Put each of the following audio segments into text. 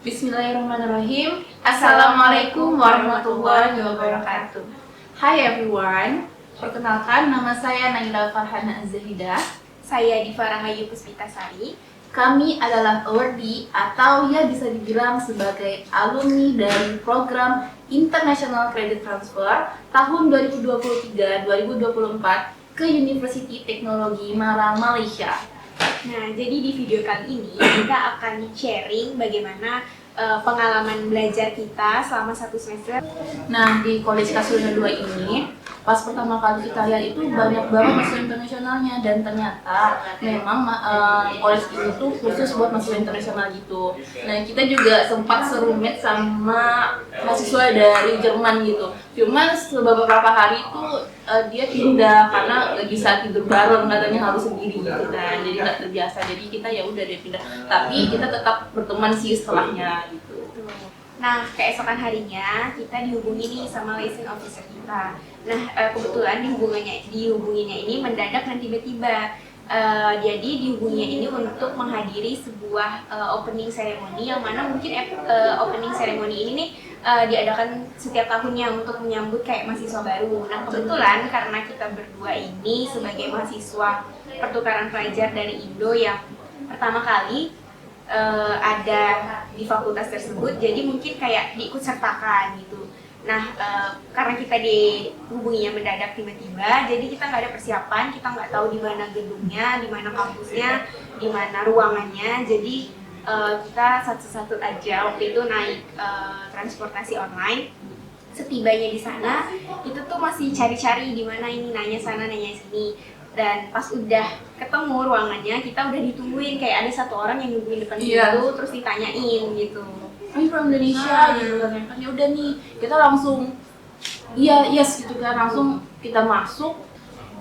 Bismillahirrahmanirrahim. Assalamualaikum warahmatullahi wabarakatuh. Hi everyone. Perkenalkan, nama saya Naila Farhana Az-Zahidah. Saya Diva Rahayu Puspitasari. Kami adalah awardee atau ya bisa dibilang sebagai alumni dari program International Credit Transfer tahun 2023-2024 ke University Teknologi Malang, Malaysia. Nah, jadi di video kali ini kita akan sharing bagaimana pengalaman belajar kita selama 1 semester. Nah, di College Kasulinan 2 ini, pas pertama kali kita lihat itu banyak banget mahasiswa internasionalnya, dan ternyata memang college ini tuh khusus buat mahasiswa internasional gitu. Nah, kita juga sempat serumit sama mahasiswa dari Jerman gitu. Cuman beberapa hari itu dia pindah karena nggak bisa tidur bareng, katanya harus sendiri gitu kan, jadi nggak terbiasa. Jadi kita ya udah dia pindah, tapi kita tetap berteman sih setelahnya gitu. Nah, keesokan harinya kita dihubungi nih sama liaison officer kita. Nah, kebetulan dihubunginya ini mendadak dan tiba-tiba. Jadi dihubunginya ini untuk menghadiri sebuah opening ceremony, yang mana mungkin opening ceremony ini nih diadakan setiap tahunnya untuk menyambut kayak mahasiswa baru. Nah, kebetulan karena kita berdua ini sebagai mahasiswa pertukaran pelajar dari Indo yang pertama kali ada di fakultas tersebut, jadi mungkin kayak diikut sertakan gitu. Nah, karena kita dihubunginya mendadak tiba-tiba, jadi kita nggak ada persiapan, kita nggak tahu di mana gedungnya, di mana kampusnya, di mana ruangannya. Jadi kita satu-satu aja waktu itu naik transportasi online. Setibanya di sana, itu tuh masih cari-cari di mana ini, nanya sana nanya sini. Dan pas udah ketemu ruangannya, kita udah ditungguin, kayak ada satu orang yang nungguin depan pintu, terus ditanyain gitu. Are you from Indonesia? Gitu kan. Ya udah nih, kita langsung yes gitu kan, langsung kita masuk.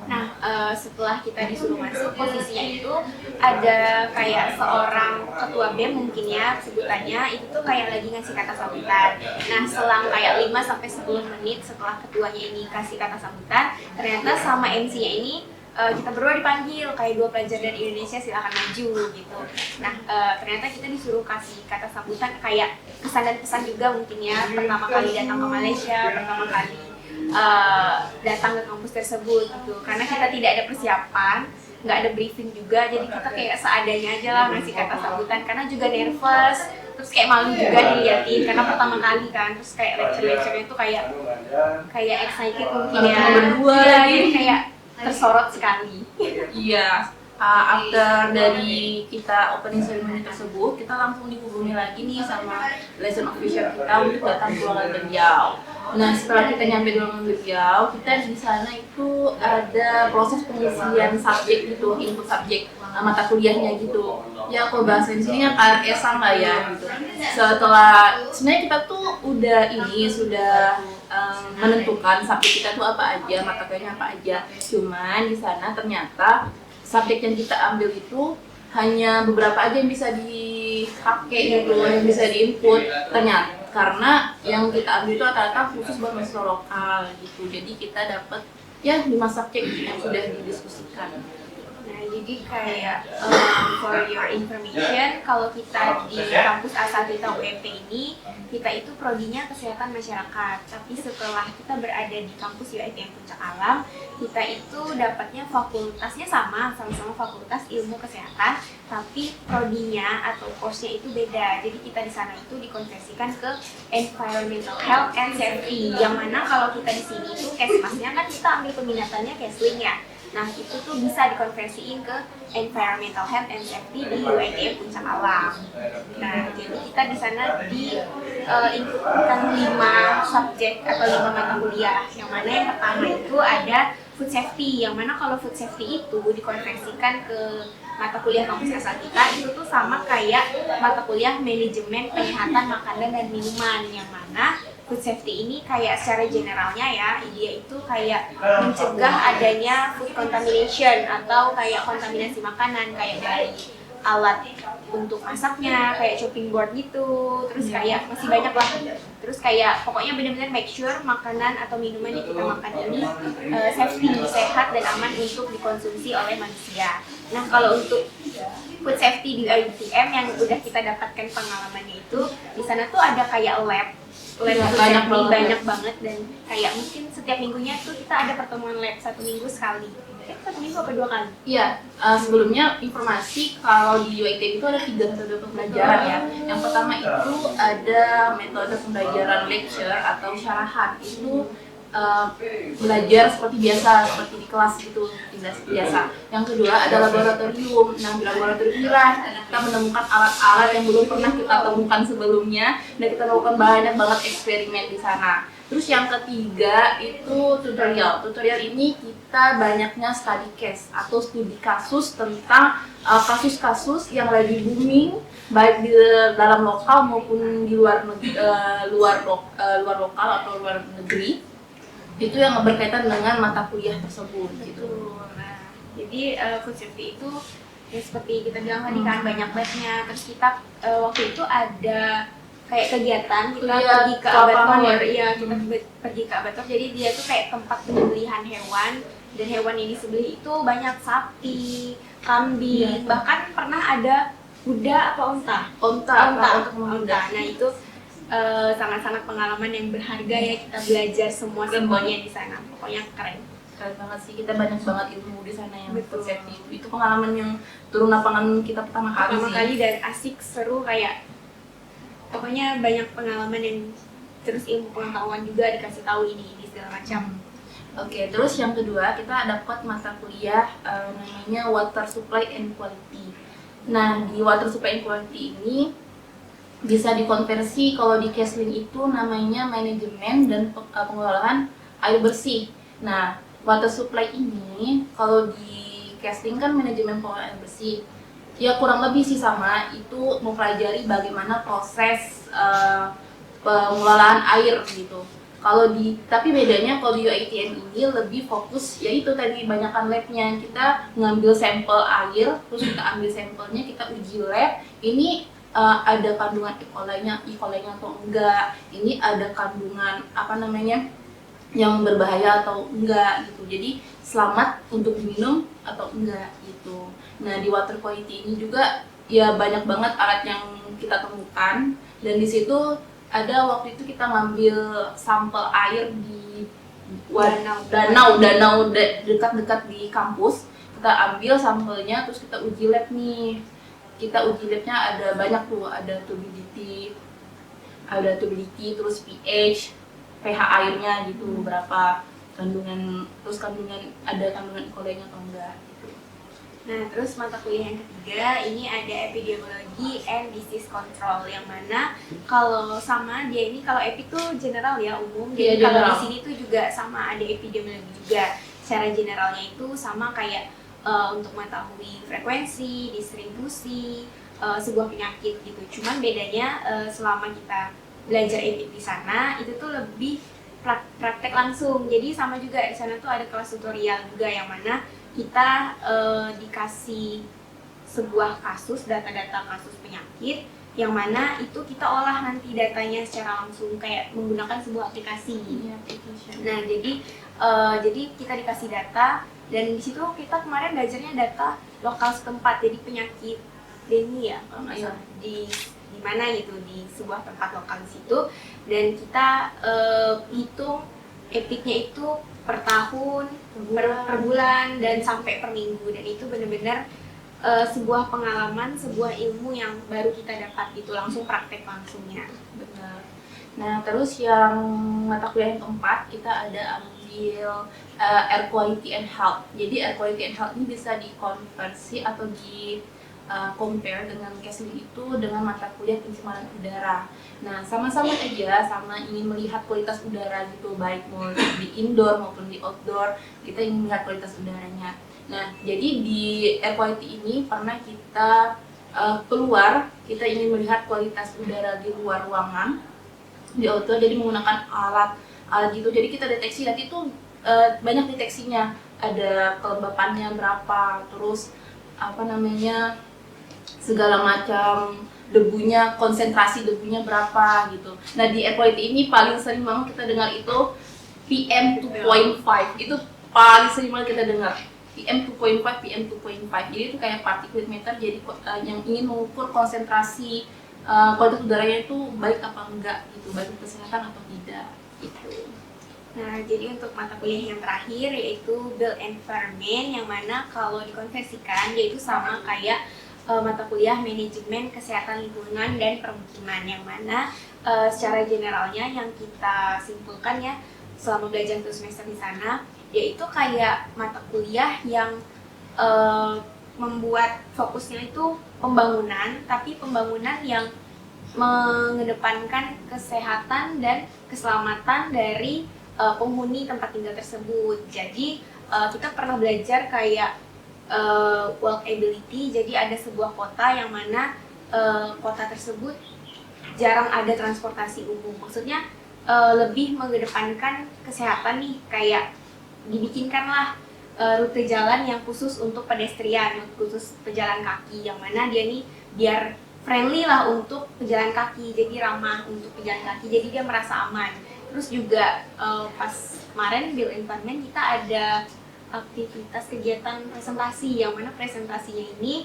Nah, setelah kita disuruh masuk, posisinya itu ada kayak seorang ketua BEM mungkin ya sebutannya, itu tuh kayak lagi ngasih kata sambutan. Nah, selang kayak 5-10 menit setelah ketuanya ini kasih kata sambutan, ternyata sama MC-nya ini kita berdua dipanggil, kayak 2 pelajar dari Indonesia silakan maju gitu. Nah, ternyata kita disuruh kasih kata sambutan kayak kesan dan pesan juga mungkin ya, pertama kali datang ke Malaysia, pertama kali datang ke kampus tersebut gitu. Karena kita tidak ada persiapan, nggak ada briefing juga, jadi kita kayak seadanya aja lah ngasih kata sambutan, karena juga nervous, terus kayak malu juga diliatin karena pertama kali kan, terus kayak lecture-lecturenya itu kayak excited mungkin ya, jadi kayak tersorot sekali. Iya, after dari kita opening ceremony tersebut, kita langsung dihubungi lagi nih sama liaison officer kita untuk datang ke ruangan beliau. Nah, setelah kita nyampe di ruangan beliau, kita di sana itu ada proses pengisian subjek gitu, input subjek mata kuliahnya gitu. Ya, aku bahasain sini yang KRS-an lah ya gitu. Setelah sebenarnya kita tuh sudah menentukan subjek kita tuh apa aja, mata kuliahnya apa aja. Cuman di sana ternyata subjek yang kita ambil itu hanya beberapa aja yang bisa dipakai gitu, yang bisa diinput. Ternyata karena yang kita ambil itu rata-rata khusus buat mahasiswa lokal gitu. Jadi kita dapat ya 5 subjek yang sudah didiskusikan. Nah, jadi kayak for your information, kalau kita di kampus Asatita UMP ini, kita itu prodinya kesehatan masyarakat. Tapi setelah kita berada di kampus UITM Puncak Alam, kita itu dapatnya fakultasnya sama-sama fakultas ilmu kesehatan, tapi prodinya atau course-nya itu beda. Jadi kita di sana itu dikonversikan ke environmental health and safety. Yang mana kalau kita di sini itu kesmasnya kan kita ambil peminatannya Kesling ya. Nah, itu tuh bisa dikonversiin ke environmental health and safety di UITM Puncak Alam. Nah, jadi kita di sana diinputkan 5 subjek atau 5 mata kuliah. Yang mana yang pertama itu ada food safety, yang mana kalau food safety itu dikonversikan ke mata kuliah kampus Asatita itu tuh sama kayak mata kuliah manajemen penyehatan makanan dan minuman, yang mana food safety ini kayak secara generalnya ya, dia itu kayak mencegah adanya food contamination atau kayak kontaminasi makanan, kayak dari alat untuk masaknya, kayak chopping board gitu, terus kayak masih banyak lah. Terus kayak pokoknya benar-benar make sure makanan atau minuman yang kita makan ini safety, sehat dan aman untuk dikonsumsi oleh manusia. Nah, kalau untuk food safety di UITM yang udah kita dapatkan pengalamannya itu, di di sana tuh ada kayak lab Iya, food banyak safety, banget. banyak banget, dan kayak mungkin setiap minggunya tuh kita ada pertemuan lab 1 minggu sekali. Satu minggu apa 2 kali? Iya, sebelumnya informasi kalau di UITB itu ada 3 metode pembelajaran ya. Yang pertama itu ada metode pembelajaran lecture atau syarahan. Itu belajar seperti biasa, seperti di kelas gitu, biasa. Yang kedua ada laboratorium. Nah, di laboratorium inilah kita menemukan alat-alat yang belum pernah kita temukan sebelumnya, dan kita lakukan banyak banget eksperimen di sana. Terus yang ketiga itu tutorial. Tutorial ini kita banyaknya study case atau studi kasus tentang kasus-kasus yang lagi booming baik di dalam lokal maupun di luar luar lokal atau luar negeri. Itu yang berkaitan dengan mata kuliah tersebut gitu. Nah, jadi food safety itu ya seperti kita bilang tadi kan banyak labnya. Terus kita waktu itu ada kayak kegiatan kita pergi ke abator, ya kita pergi ke abator. Jadi dia tuh kayak tempat penyembelihan hewan, dan hewan yang disembelih itu banyak sapi, kambing, bahkan pernah ada kuda apa unta. Nah itu sangat-sangat pengalaman yang berharga ya, kita belajar semuanya di sana. Pokoknya keren banget sih, kita banyak banget ilmu di sana yang food safety. Itu pengalaman yang turun lapangan kita pertama kali dan asik, seru, kayak pokoknya banyak pengalaman yang terus ilmu pengetahuan juga dikasih tahu ini segala macam. Oke, terus yang kedua kita dapat mata kuliah namanya Water Supply and Quality. Nah, di Water Supply and Quality ini bisa dikonversi kalau di Kesling itu namanya manajemen dan pengelolaan air bersih. Nah, water supply ini kalau di Kesling kan manajemen pengelolaan air bersih. Ya kurang lebih sih sama, itu mempelajari bagaimana proses pengelolaan air gitu. Tapi bedanya kalau di UITM ini lebih fokus, yaitu tadi banyakan labnya. Kita ngambil sampel air, terus kita ambil sampelnya, kita uji lab. Ini ada kandungan E. coli-nya atau enggak. Ini ada kandungan yang berbahaya atau enggak gitu. Jadi selamat untuk diminum atau enggak gitu. Nah, di water quality ini juga ya banyak banget alat yang kita temukan, dan di situ ada waktu itu kita ngambil sampel air di danau dekat-dekat di kampus. Kita ambil sampelnya, terus kita uji lab nih. Kita uji labnya ada banyak tuh, ada turbidity, terus pH, pH airnya gitu, berapa kandungan, terus ada kandungan E. coli-nya atau enggak gitu. Nah, terus mata kuliah yang ketiga ini ada epidemiologi and disease control, yang mana kalau sama dia ini, kalau epi itu general ya, umum. Jadi kalau di sini tuh juga sama, ada epidemiologi juga. Secara generalnya itu sama kayak untuk mengetahui frekuensi, distribusi sebuah penyakit gitu. Cuman bedanya selama kita belajar epi di sana itu tuh lebih praktek langsung. Jadi sama juga di sana tuh ada kelas tutorial juga, yang mana kita dikasih sebuah kasus, data-data kasus penyakit, yang mana itu kita olah nanti datanya secara langsung kayak menggunakan sebuah aplikasi. Nah, jadi kita dikasih data, dan di situ kita kemarin belajarnya data lokal setempat, jadi penyakit dengue ya, di mana gitu, di sebuah tempat lokal di situ, dan kita hitung epiknya itu per tahun, per bulan, dan sampai per minggu, dan itu benar-benar sebuah pengalaman, sebuah ilmu yang baru kita dapat gitu, langsung praktek langsungnya. Benar. Nah, terus yang mata kuliah yang keempat kita ada ambil air quality and health. Jadi air quality and health ini bisa dikonversi atau compare dengan Kesling itu dengan mata kuliah pencemaran udara. Nah, sama-sama aja, sama ingin melihat kualitas udara gitu, baik mau di indoor maupun di outdoor, kita ingin melihat kualitas udaranya. Nah, jadi di air quality ini pernah kita keluar, kita ingin melihat kualitas udara di luar ruangan, di outdoor, jadi menggunakan alat gitu. Jadi kita deteksi, nanti itu banyak deteksinya, ada kelembapannya berapa, terus segala macam debunya, konsentrasi debunya berapa gitu. Nah, di air quality ini paling sering banget kita dengar itu PM 2.5. Itu paling sering banget kita dengar. PM 2.5. Jadi itu kayak particulate matter, jadi yang ingin mengukur konsentrasi kualitas udaranya itu baik apa enggak gitu, baik untuk kesehatan atau tidak gitu. Nah, jadi untuk mata kuliah yang terakhir yaitu Built Environment, yang mana kalau dikonversikan yaitu sama kayak mata kuliah Manajemen Kesehatan Lingkungan dan Permukiman, yang mana secara generalnya yang kita simpulkan ya selama belajar 1 semester di sana, yaitu kayak mata kuliah yang membuat fokusnya itu pembangunan, tapi pembangunan yang mengedepankan kesehatan dan keselamatan dari penghuni tempat tinggal tersebut. Jadi kita pernah belajar kayak walkability, jadi ada sebuah kota yang mana kota tersebut jarang ada transportasi umum. Maksudnya lebih mengedepankan kesehatan nih, kayak dibikinkanlah rute jalan yang khusus untuk pedestrian, khusus pejalan kaki, yang mana dia nih biar friendly lah untuk pejalan kaki, jadi ramah untuk pejalan kaki, jadi dia merasa aman. Terus juga pas kemarin Built Environment kita ada aktivitas kegiatan presentasi, yang mana presentasinya ini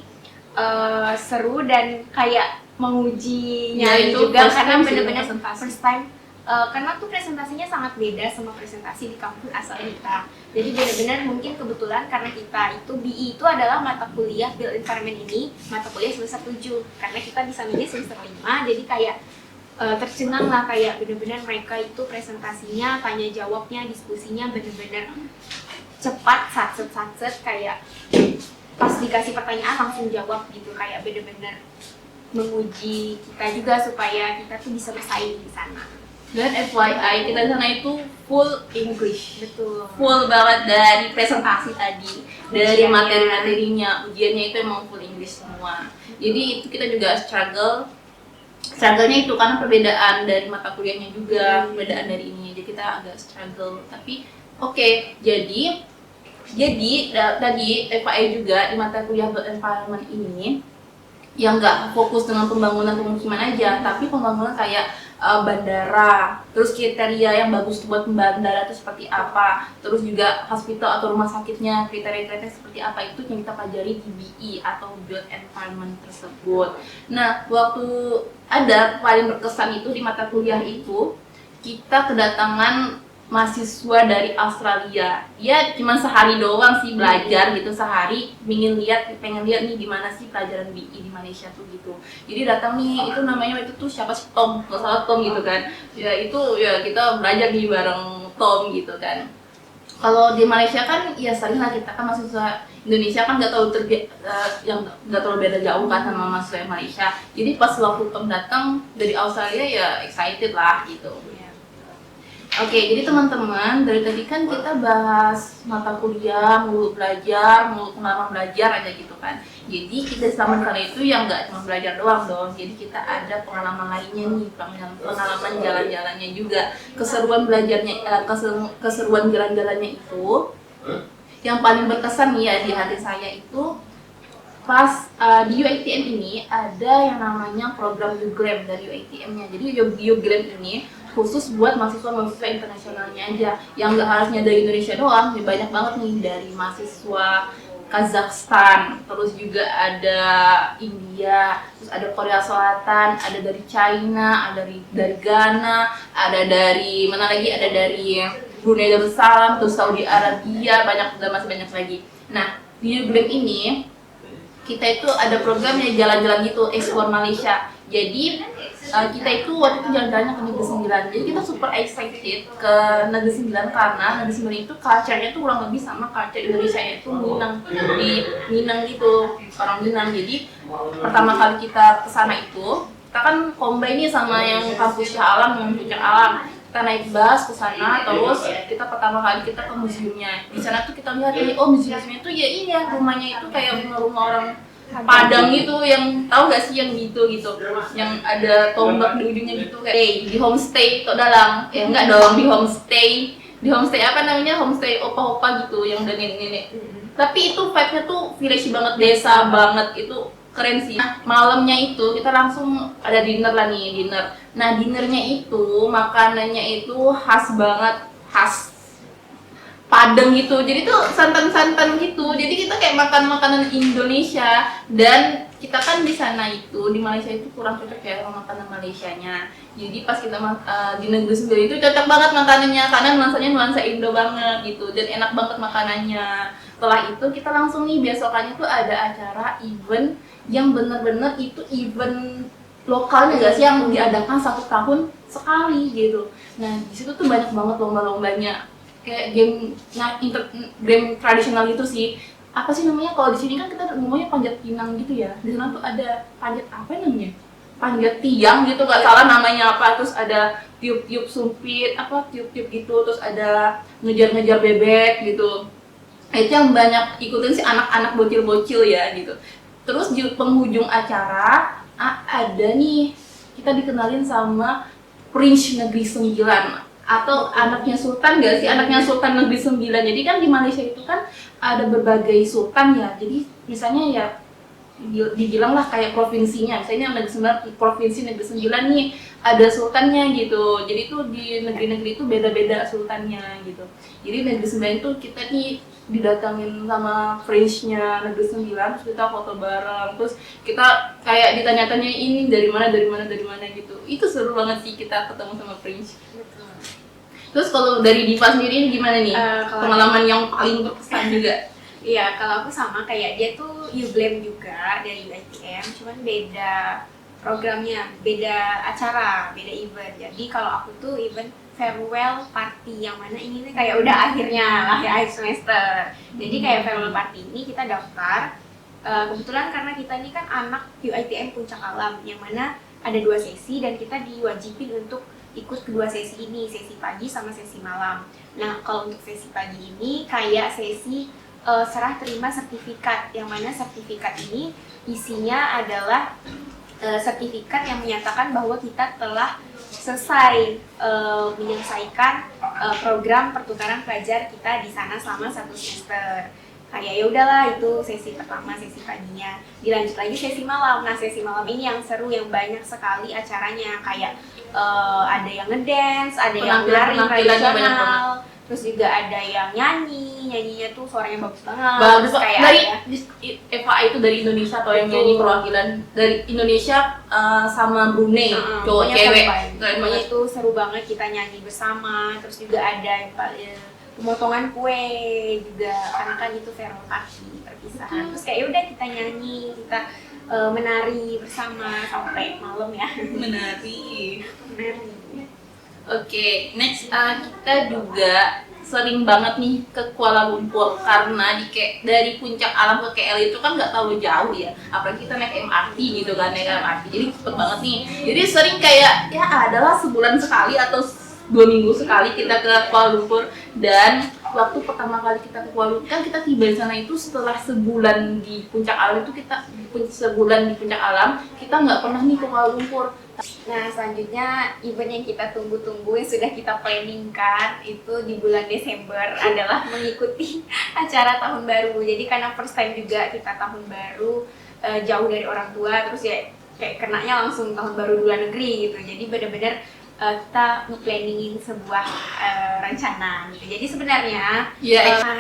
seru dan kayak menguji nyali juga, karena benar-benar first time. Karena tuh presentasinya sangat beda sama presentasi di kampus asal kita. Jadi benar-benar mungkin kebetulan karena kita itu BI itu adalah mata kuliah Built Environment ini, mata kuliah semester 7. Karena kita bisa milih semester 5, jadi kayak tercengang lah, kayak benar-benar mereka itu presentasinya, tanya jawabnya, diskusinya benar-benar cepat, satset, kayak pas dikasih pertanyaan langsung jawab gitu, kayak benar-benar menguji kita juga supaya kita tuh bisa bersaing di sana. Dan FYI, kita di sana itu full English. Betul. Full banget dari presentasi tadi, dari materi-materinya, ujiannya itu emang full English semua. Jadi itu kita juga struggle-nya itu karena perbedaan dari mata kuliahnya juga, perbedaan dari ini. Jadi kita agak struggle. Tapi oke, jadi tadi FYI juga di mata kuliah Built Environment ini yang nggak fokus dengan pembangunan pemukiman aja, tapi pembangunan kayak bandara, terus kriteria yang bagus buat bandara itu seperti apa, terus juga hospital atau rumah sakitnya kriteria-kriteria seperti apa, itu yang kita pelajari di BI atau Built Environment tersebut. Nah, waktu ada paling berkesan itu di mata kuliah itu, kita kedatangan mahasiswa dari Australia. Ya cuma sehari doang sih belajar gitu, sehari pengen lihat nih gimana sih pelajaran BI di Malaysia tuh gitu. Jadi datang nih, itu namanya itu tuh siapa sih, Tom, nggak salah Tom gitu kan. Ya itu ya kita belajar di bareng Tom gitu kan. Kalau di Malaysia kan ya sering lah, kita kan mahasiswa Indonesia kan nggak terlalu beda jauh kan sama mahasiswa Malaysia. Jadi pas waktu Tom datang dari Australia ya excited lah gitu. Oke, jadi teman-teman, dari tadi kan kita bahas mata kuliah, mulu belajar, mulu pengalaman belajar aja gitu kan. Jadi kita selama kali itu yang nggak cuma belajar doang dong, jadi kita ada pengalaman lainnya nih, pengalaman jalan-jalannya juga. Keseruan belajarnya, keseruan jalan-jalannya itu, yang paling berkesan nih ya di hati saya itu, pas di UiTM ini ada yang namanya program UGLAM dari UiTM-nya. Jadi UGLAM ini khusus buat mahasiswa internasionalnya aja, yang nggak harusnya dari Indonesia doang, banyak banget nih dari mahasiswa Kazakhstan, terus juga ada India, terus ada Korea Selatan, ada dari China, ada dari Ghana, ada dari mana lagi, ada dari Brunei Darussalam, terus Saudi Arabia, masih banyak lagi. Nah, di UGLAM ini kita itu ada programnya jalan-jalan gitu, explore Malaysia. Jadi kita itu waktu itu jalan-jalannya ke Negeri Sembilan. Jadi kita super excited ke Negeri Sembilan karena Negeri Sembilan itu culture-nya tuh kurang lebih sama culture Indonesia, itu Minang gitu, orang Minang. Jadi pertama kali kita ke sana itu, kita kan combine nih sama yang kampus Shah Alam, yang Puncak Alam. Kita naik bus ke sana, terus kita pertama kali kita ke museumnya. Di sana tuh kita lihat nih, oh museumnya tuh ya ini ya, rumahnya itu kayak rumah orang Padang gitu, yang tahu gak sih yang gitu, yang ada tombak di ujungnya gitu, kayak di homestay tok dalam, ya enggak dong, di homestay apa namanya, homestay opa-opa gitu, yang udah nenek-nenek. Tapi itu vibe-nya tuh village banget, desa banget, itu keren sih. Nah, malamnya itu kita langsung ada dinner lah nih, dinner. Nah, dinnernya itu makanannya itu khas banget, khas Padang gitu. Jadi tuh santan-santan gitu. Jadi kita kayak makan makanan Indonesia dan kita kan di sana itu di Malaysia itu kurang cocok ya sama makanan Malaysianya. Jadi pas kita di negeri sendiri itu cocok banget makanannya karena nuansanya nuansa Indo banget gitu dan enak banget makanannya. Setelah itu kita langsung nih besokannya tuh ada acara event yang bener-bener itu event lokalnya gak sih yang diadakan 1 tahun sekali gitu. Nah di situ tuh banyak banget lomba-lombanya kayak game tradisional itu sih. Apa sih namanya, kalau di sini kan kita ngomongnya panjat pinang gitu ya, di sana tuh ada panjat apa namanya, panjat tiang gitu nggak salah namanya apa, terus ada tiup-tiup sumpit apa tiup-tiup gitu, terus ada ngejar-ngejar bebek gitu. Itu yang banyak ikutin sih anak-anak bocil-bocil ya gitu. Terus di penghujung acara ada nih kita dikenalin sama Prince Negeri 9 atau anaknya Sultan gak sih, anaknya Sultan Negeri 9. Jadi kan di Malaysia itu kan ada berbagai sultan ya, jadi misalnya ya dibilang lah kayak provinsinya, misalnya provinsi Negeri 9 nih ada sultannya gitu, jadi tuh di negeri-negeri itu beda-beda sultannya gitu. Jadi Negeri 9 itu kita nih didatangin sama prince-nya Negeri 9, terus kita foto bareng, terus kita kayak ditanya-tanya ini dari mana gitu. Itu seru banget sih kita ketemu sama prince. Terus kalau dari Diva sendiri ini gimana nih? Pengalaman yang paling berkesan juga? Iya, kalau aku sama kayak dia tuh UBLEM juga dari UiTM, cuman beda programnya, beda acara, beda event. Jadi kalau aku tuh event farewell party, yang mana ini nih kayak udah akhirnya, akhir semester. Jadi kayak farewell party ini kita daftar, kebetulan karena kita ini kan anak UiTM Puncak Alam, yang mana ada 2 sesi dan kita diwajibin untuk ikut kedua sesi ini, sesi pagi sama sesi malam. Nah, kalau untuk sesi pagi ini kayak sesi serah terima sertifikat, yang mana sertifikat ini isinya adalah sertifikat yang menyatakan bahwa kita telah selesai menyelesaikan program pertukaran pelajar kita di sana selama 1 semester. Kayak ya udahlah, itu sesi pertama, sesi paginya. Dilanjut lagi sesi malam. Nah, sesi malam ini yang seru, yang banyak sekali acaranya, kayak ada yang ngedance, ada yang nari tradisional, terus juga ada yang nyanyinya tuh suaranya bagus banget. Bagus kayak dari Eva itu dari Indonesia atau yang nyanyi perwakilan dari Indonesia sama Brunei, cowok cewek. Pokoknya itu seru banget, kita nyanyi bersama, terus juga ada yang pemotongan kue juga, karena kan itu farewell party perpisahan. Terus kayak udah kita nyanyi, kita menari bersama sampai malam ya. Menari. Oke, next kita juga sering banget nih ke Kuala Lumpur karena dari Puncak Alam ke KL itu kan nggak terlalu jauh ya, apalagi kita naik MRT gitu kan, naik MRT jadi cepet banget nih. Jadi sering kayak ya adalah sebulan sekali atau 2 minggu sekali kita ke Kuala Lumpur. Dan waktu pertama kali kita ke Kuala Lumpur kan kita tiba di sana itu setelah sebulan di Puncak Alam, itu kita sebulan di Puncak Alam kita nggak pernah nih ke Kuala Lumpur. Nah, selanjutnya event yang kita tunggu-tunggu yang sudah kita planningkan itu di bulan Desember adalah mengikuti acara tahun baru. Jadi karena first time juga kita tahun baru jauh dari orang tua, terus ya kayak kenanya langsung tahun baru di luar negeri gitu. Jadi benar-benar kita nge-planningin sebuah rencana gitu. Jadi sebenarnya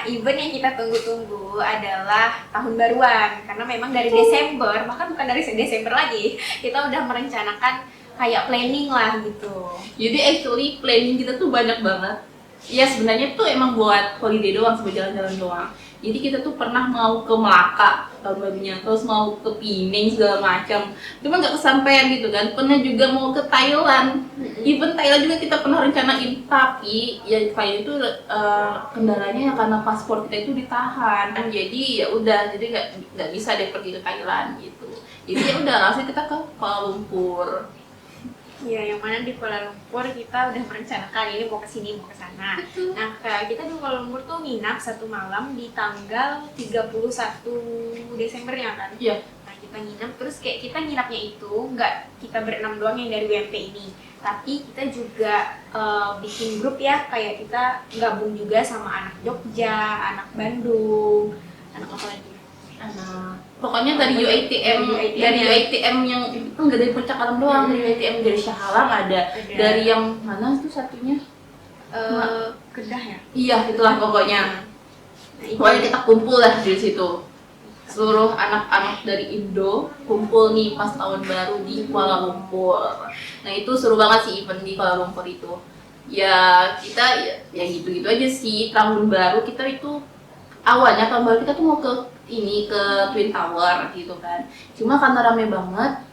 event yang kita tunggu-tunggu adalah tahun baruan, karena memang dari Desember, bahkan bukan dari Desember lagi, kita udah merencanakan kayak planning lah gitu. Jadi actually planning kita tuh banyak banget. Ya sebenarnya tuh emang buat holiday doang, sebuah jalan-jalan doang. Jadi kita tuh pernah mau ke Melaka tahun barunya, terus mau ke Penang segala macam, cuma nggak kesampaian gitu kan. Pernah juga mau ke Thailand, even Thailand juga kita pernah rencanain, tapi ya Thailand itu kendalanya karena paspor kita itu ditahan, jadi ya udah, jadi nggak bisa deh pergi ke Thailand gitu. Jadi ya udah langsung kita ke Kuala Lumpur. Iya, yang mana di Kuala Lumpur kita udah merencanakan ini mau ke sini, mau ke sana. Nah, kita di Kuala Lumpur tuh nginap 1 malam di tanggal 31 Desembernya kan? Iya. Nah, kita nginap, terus kayak kita nginapnya itu nggak kita berenam doang yang dari UMP ini, tapi kita juga bikin grup ya, kayak kita gabung juga sama anak Jogja, anak Bandung, anak apa lagi? Pokoknya dari UiTM yang itu nggak dari Puncak Alam doang, dari UiTM, dari Shah Alam ada, dari yang mana itu satunya? Kedah ya? Iya, itulah pokoknya. Pokoknya kita kumpul lah di situ. seluruh anak-anak dari Indo kumpul nih pas tahun baru di Kuala Lumpur. Nah itu seru banget sih event di Kuala Lumpur itu. Ya kita ya gitu-gitu aja sih. Tahun baru kita itu awalnya tahun baru kita tuh mau ke Twin Tower gitu kan. Cuma karena rame banget,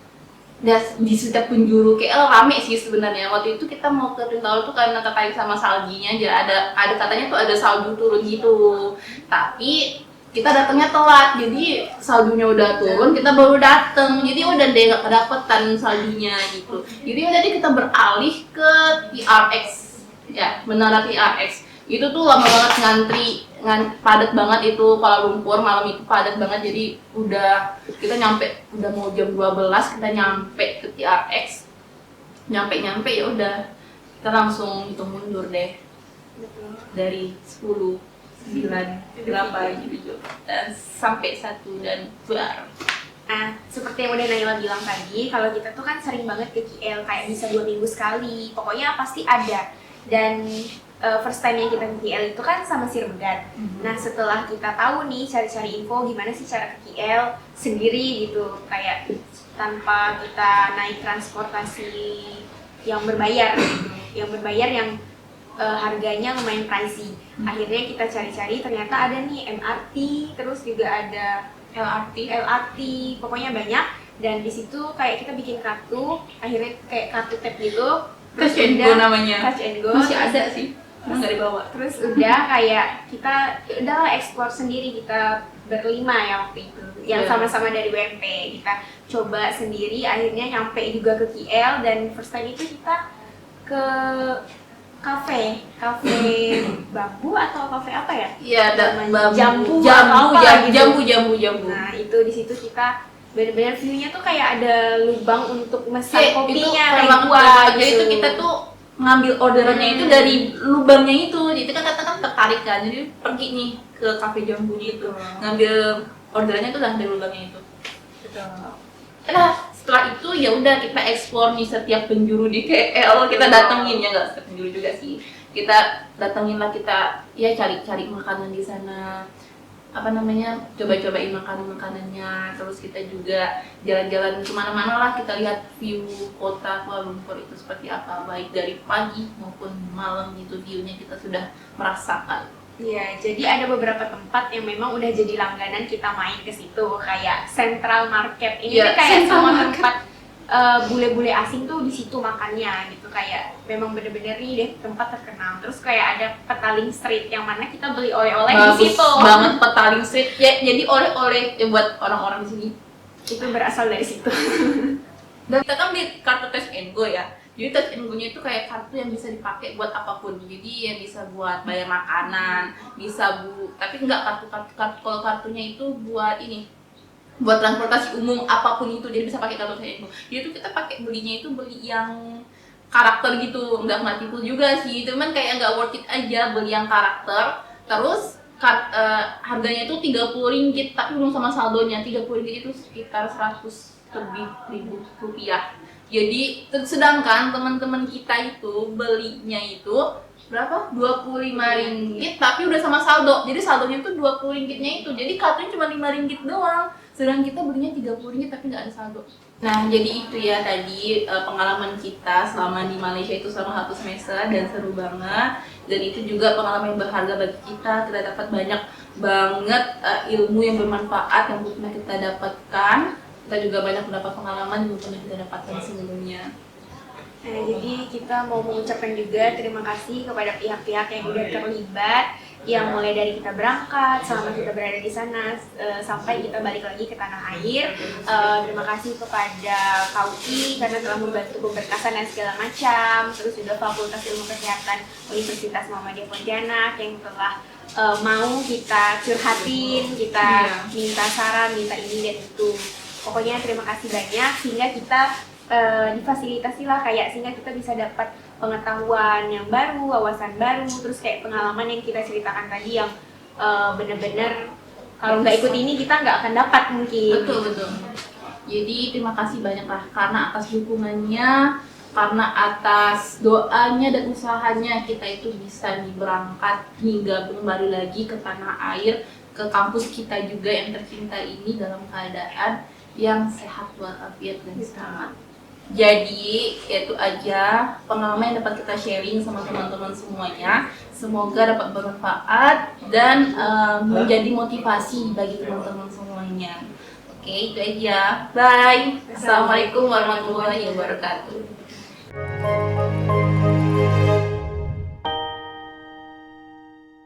dan di setiap penjuru KL rame sih sebenarnya. Waktu itu kita mau ke Twin Tower tuh karena tertarik sama saljunya aja. Ada katanya tuh ada salju turun gitu. Tapi kita datangnya telat, jadi saljunya udah turun, kita baru datang, jadi udah deh nggak kedapetan saljunya gitu. Jadi udah deh kita beralih ke TRX, ya menara TRX. Itu tuh lama banget ngantri, padat banget itu Kuala Lumpur malam itu padat banget. Jadi kita nyampe udah mau jam 12 kita nyampe ke TRX, nyampe ya udah kita langsung hitung mundur deh dari 10 9, 8, 7, dan sampai 1 dan 2. Nah, seperti yang udah Naila bilang tadi, kalau kita tuh kan sering banget ke KL, kayak bisa 2 minggu sekali, pokoknya pasti ada. Dan first time yang kita ke KL itu kan sama si Remegan. Nah, setelah kita tahu nih cari-cari info gimana sih cara ke KL sendiri gitu, kayak tanpa kita naik transportasi yang berbayar gitu, yang harganya lumayan pricey. Akhirnya kita cari-cari, ternyata ada nih MRT, terus juga ada LRT, pokoknya banyak. Dan di situ kayak kita bikin kartu, akhirnya kayak kartu tap gitu. Touch and Go namanya. Touch and Go masih ada sih, nggak dibawa. Terus udah kayak kita udah explore sendiri, kita berlima ya waktu itu, yang sama-sama dari WMP. Kita coba sendiri, akhirnya nyampe juga ke KL. Dan first time itu kita ke kafe bambu atau kafe apa ya? Iya, jambu. Nah, itu di situ kita benar-benar view-nya tuh kayak ada lubang untuk mesan kopinya kayak buah gitu. Itu kita tuh ngambil orderannya itu dari lubangnya itu. Jadi kan katakan tertarik kan. Jadi pergi nih ke kafe jambunya itu. Ngambil orderannya tuh dari lubangnya itu. Nah, setelah itu ya udah kita eksplor nih setiap penjuru di KL, kita datengin, ya nggak setiap penjuru juga sih, kita datengin lah, kita ya cari makanan di sana, coba-cobain makanannya. Terus kita juga jalan-jalan kemana-mana lah, kita lihat view kota Kuala Lumpur itu seperti apa, baik dari pagi maupun malam gitu, viewnya kita sudah merasakan. Iya, jadi ada beberapa tempat yang memang udah jadi langganan kita main ke situ, kayak Central Market. Ini tuh kayak semua tempat bule-bule asing tuh di situ makannya gitu, kayak memang bener-bener nih deh tempat terkenal. Terus kayak ada Petaling Street yang mana kita beli oleh-oleh di situ. Bagus banget Petaling Street. Ya, jadi oleh-oleh ya buat orang-orang di sini itu berasal dari situ. Dan kita kan beli kartu Touch and Go ya. Jadi Touch and Go-nya itu kayak kartu yang bisa dipakai buat apapun. Jadi ya bisa buat bayar makanan, tapi enggak kalau kartunya itu buat buat transportasi umum apapun itu, jadi bisa pakai kartu Touch and Go. Jadi itu kita beli yang karakter gitu, enggak tipu juga sih. Cuman kayak enggak worth it aja beli yang karakter. Terus harganya itu Rp30, tapi belum sama saldonya. Rp30 itu sekitar 100 lebih ribu rupiah. Jadi sedangkan teman-teman kita itu belinya itu berapa? Rp25, tapi udah sama saldo. Jadi saldonya itu Rp20-nya itu. Jadi kartunya cuma Rp5 doang. Sedangkan kita belinya Rp30 tapi nggak ada saldo. Nah, jadi itu ya tadi pengalaman kita selama di Malaysia itu selama 1 semester, dan seru banget. Dan itu juga pengalaman yang berharga bagi kita. Kita dapat banyak banget ilmu yang bermanfaat yang pernah kita dapatkan. Kita juga banyak mendapat pengalaman yang pernah kita dapatkan sebelumnya. Nah, jadi kita mau mengucapkan juga terima kasih kepada pihak-pihak yang udah terlibat, yang mulai dari kita berangkat, selama kita berada di sana, sampai kita balik lagi ke tanah air. Terima kasih kepada KUI karena telah membantu pemberkasan dan segala macam. Terus juga Fakultas Ilmu Kesehatan Universitas Muhammadiyah Pontianak yang telah mau kita curhatin, kita minta saran, minta ini dan itu. Pokoknya terima kasih banyak sehingga kita difasilitasi lah, sehingga kita bisa dapat pengetahuan yang baru, wawasan baru, terus kayak pengalaman yang kita ceritakan tadi yang bener-bener kalau nggak ikut ini kita nggak akan dapat mungkin. Betul. Jadi terima kasih banyak lah karena atas dukungannya, karena atas doanya dan usahanya kita itu bisa berangkat hingga kembali lagi ke tanah air ke kampus kita juga yang tercinta ini dalam keadaan yang sehat walafiat dan selamat. Jadi itu aja pengalaman yang dapat kita sharing sama teman-teman semuanya. Semoga dapat bermanfaat dan menjadi motivasi bagi teman-teman semuanya. Oke, itu aja. Bye. Assalamualaikum warahmatullahi wabarakatuh.